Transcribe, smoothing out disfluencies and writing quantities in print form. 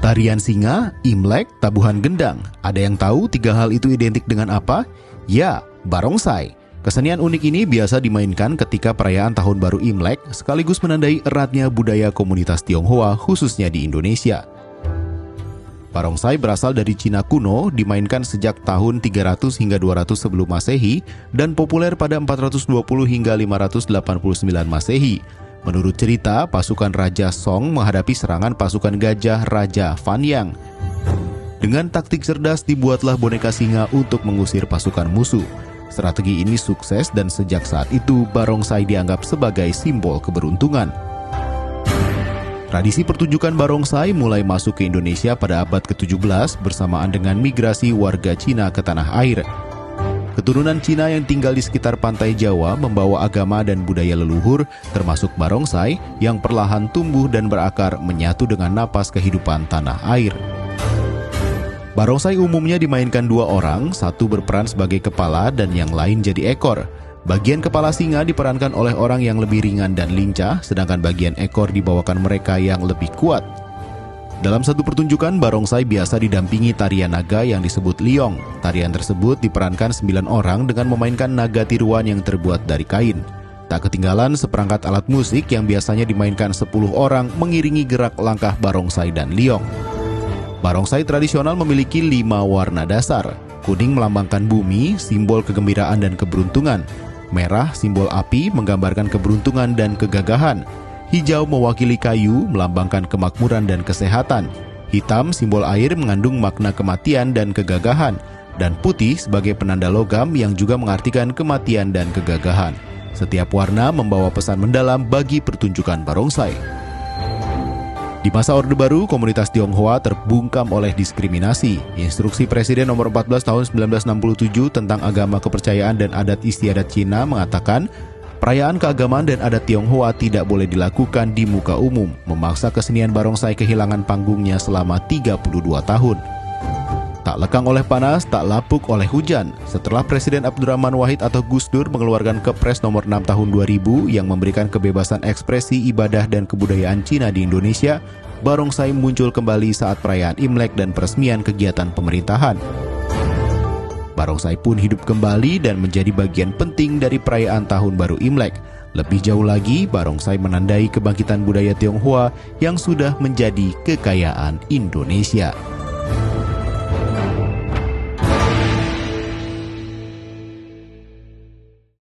Tarian singa, Imlek, tabuhan gendang. Ada yang tahu tiga hal itu identik dengan apa? Ya, barongsai. Kesenian unik ini biasa dimainkan ketika perayaan Tahun Baru Imlek, sekaligus menandai eratnya budaya komunitas Tionghoa khususnya di Indonesia. Barongsai berasal dari Cina kuno, dimainkan sejak tahun 300 hingga 200 sebelum Masehi dan populer pada 420 hingga 589 Masehi. Menurut cerita, pasukan Raja Song menghadapi serangan pasukan gajah Raja Fanyang. Dengan taktik cerdas dibuatlah boneka singa untuk mengusir pasukan musuh. Strategi ini sukses dan sejak saat itu barongsai dianggap sebagai simbol keberuntungan. Tradisi pertunjukan barongsai mulai masuk ke Indonesia pada abad ke-17 bersamaan dengan migrasi warga Cina ke tanah air. Keturunan Cina yang tinggal di sekitar pantai Jawa membawa agama dan budaya leluhur, termasuk barongsai, yang perlahan tumbuh dan berakar menyatu dengan napas kehidupan tanah air. Barongsai umumnya dimainkan dua orang, satu berperan sebagai kepala dan yang lain jadi ekor. Bagian kepala singa diperankan oleh orang yang lebih ringan dan lincah, sedangkan bagian ekor dibawakan mereka yang lebih kuat. Dalam satu pertunjukan, barongsai biasa didampingi tarian naga yang disebut liong. Tarian tersebut diperankan 9 orang dengan memainkan naga tiruan yang terbuat dari kain. Tak ketinggalan seperangkat alat musik yang biasanya dimainkan 10 orang mengiringi gerak langkah barongsai dan liong. Barongsai tradisional memiliki 5 warna dasar. Kuning melambangkan bumi, simbol kegembiraan dan keberuntungan. Merah, simbol api, menggambarkan keberuntungan dan kegagahan. Hijau mewakili kayu, melambangkan kemakmuran dan kesehatan. Hitam, simbol air, mengandung makna kematian dan kegagahan. Dan putih sebagai penanda logam yang juga mengartikan kematian dan kegagahan. Setiap warna membawa pesan mendalam bagi pertunjukan barongsai. Di masa Orde Baru, komunitas Tionghoa terbungkam oleh diskriminasi. Instruksi Presiden nomor 14 tahun 1967 tentang agama kepercayaan dan adat istiadat Cina mengatakan, perayaan keagamaan dan adat Tionghoa tidak boleh dilakukan di muka umum, memaksa kesenian barongsai kehilangan panggungnya selama 32 tahun. Tak lekang oleh panas, tak lapuk oleh hujan. Setelah Presiden Abdurrahman Wahid atau Gus Dur mengeluarkan Kepres nomor 6 tahun 2000 yang memberikan kebebasan ekspresi ibadah dan kebudayaan Cina di Indonesia, barongsai muncul kembali saat perayaan Imlek dan peresmian kegiatan pemerintahan. Barongsai pun hidup kembali dan menjadi bagian penting dari perayaan Tahun Baru Imlek. Lebih jauh lagi, barongsai menandai kebangkitan budaya Tionghoa yang sudah menjadi kekayaan Indonesia.